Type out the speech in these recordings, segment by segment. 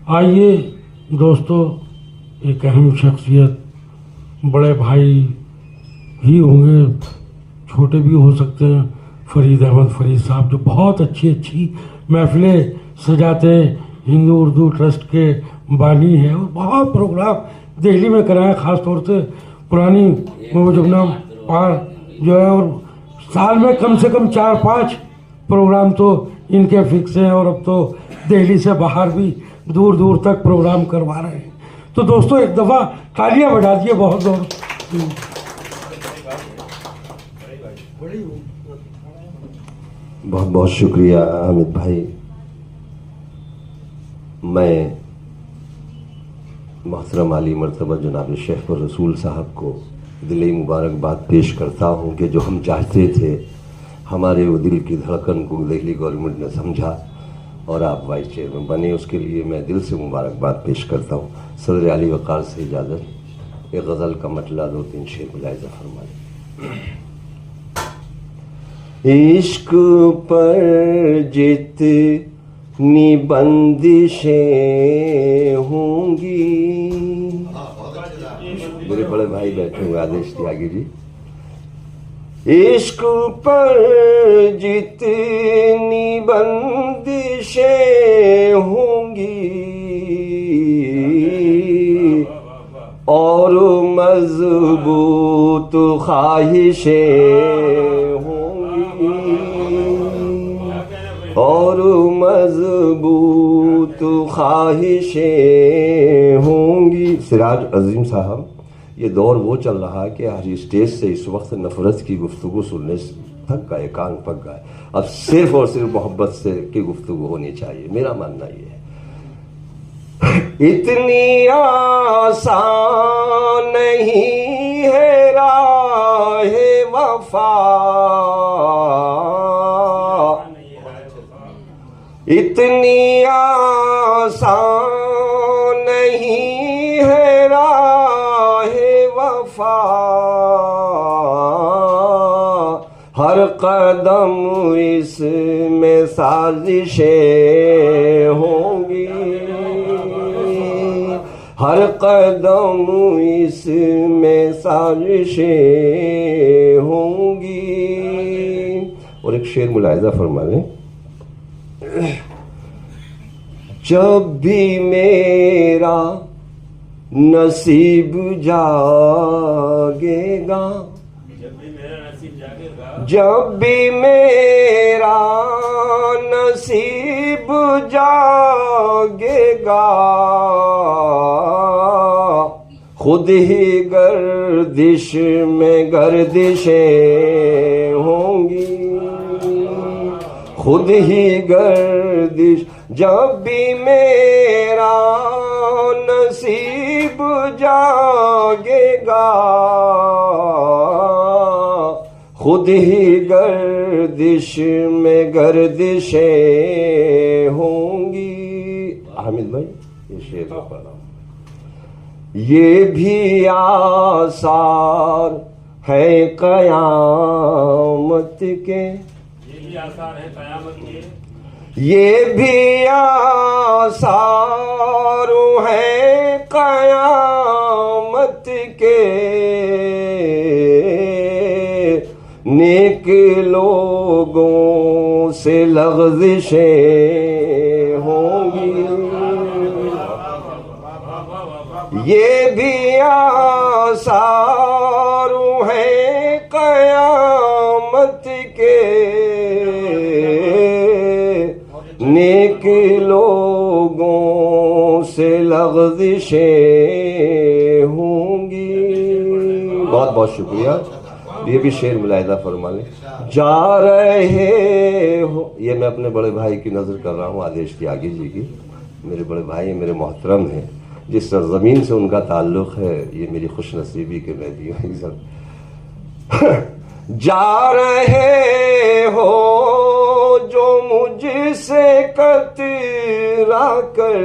آئیے دوستو، ایک اہم شخصیت، بڑے بھائی ہی ہوں گے، چھوٹے بھی ہو سکتے ہیں، فرید احمد فرید صاحب، جو بہت اچھی محفلیں سجاتے ہیں، ہندو اردو ٹرسٹ کے بانی ہیں، اور بہت پروگرام دہلی میں کرائے، خاص طور سے پرانی جمنا پار جو ہے، اور سال میں کم سے کم 4-5 پروگرام تو ان کے فکس ہیں، اور اب تو دہلی سے باہر بھی دور دور تک پروگرام کروا رہے ہیں. تو دوستو ایک دفعہ تالیاں بجا دیے بہت زور. بہت بہت شکریہ حامد بھائی. میں محترم عالی مرتبہ جناب شیخ الرسول صاحب کو دلی مبارکباد پیش کرتا ہوں کہ جو ہم چاہتے تھے، ہمارے وہ دل کی دھڑکن کو دہلی گورنمنٹ نے سمجھا اور آپ وائس چیئرمین بنے. اس کے لیے میں دل سے مبارکباد پیش کرتا ہوں. صدر علی وقار سے اجازت، ایک غزل کا مطلع 2-3 شعر ملاحظہ فرمائیں. عشق پر جتنی بندشیں ہوں گی، میرے بڑے بھائی بیٹھے ہوئے آدیش تیاگی جی. عشق پر جتنی بندشیں ہوں گی اور مضبوط خواہشیں ہوں گی، اور مضبوط خواہشیں ہوں گی. سراج عظیم صاحب، یہ دور وہ چل رہا ہے کہ ہر اسٹیج سے اس وقت نفرت کی گفتگو سننے سے تھک گئے، کان پک گئے. اب صرف اور صرف محبت سے کی گفتگو ہونی چاہیے، میرا ماننا یہ ہے. اتنی آسان نہیں ہے راہ وفا، اتنی آسان نہیں ہے راہ وفا، ہر قدم اس میں سازشیں ہوں گی، ہر قدم اس میں سازشیں ہوں گی. اور ایک شعر ملاحظہ فرما لیں. جب بھی میرا نصیب جاگے گا، جب بھی میرا نصیب جاگے گا، خود ہی گردش میں گردشیں ہوں گی، خود ہی گردش. جب بھی میرا نصیب جاگے گا، خود ہی گردش میں گردشیں ہوں گی. حامد بھائی یہ شعر میں پڑھ رہا ہوں. یہ بھی آثار ہے قیامت کے، یہ بھی آثار ہے قیامت کے، نیک لوگوں سے لغزشیں ہوں گی، یہ بھی آثار ہے قیامت کے، نیک لوگوں سے لغزشیں ہوں گی. بہت بہت شکریہ. یہ بھی شعر ملاحظہ فرما لیں. جا رہے ہو، یہ میں اپنے بڑے بھائی کی نظر کر رہا ہوں، آدیش تیاگی جی کی. میرے بڑے بھائی میرے محترم ہیں، جس سرزمین سے ان کا تعلق ہے یہ میری خوش نصیبی کے میں بھی ہوں. جا رہے ہو جو مجھ سے کترا کر،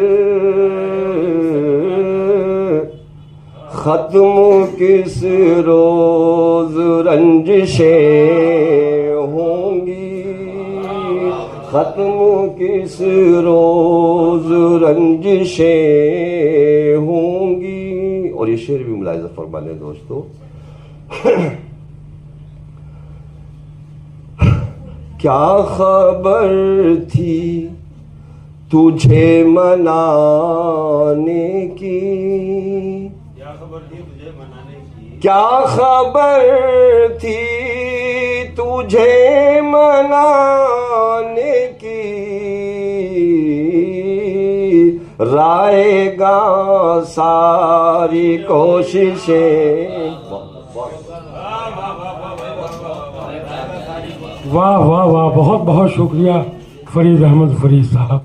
ختم کس روز رنجشیں ہوں گی، ختم کس روز رنجشیں ہوں گی. اور یہ شعر بھی ملاحظہ فرما لیں دوستو. کیا خبر تھی تجھے منانے کی, کیا خبر تھی تجھے منانے کی, رائے گا ساری کوششیں. واہ واہ واہ, بہت بہت شکریہ فرید احمد فرید صاحب.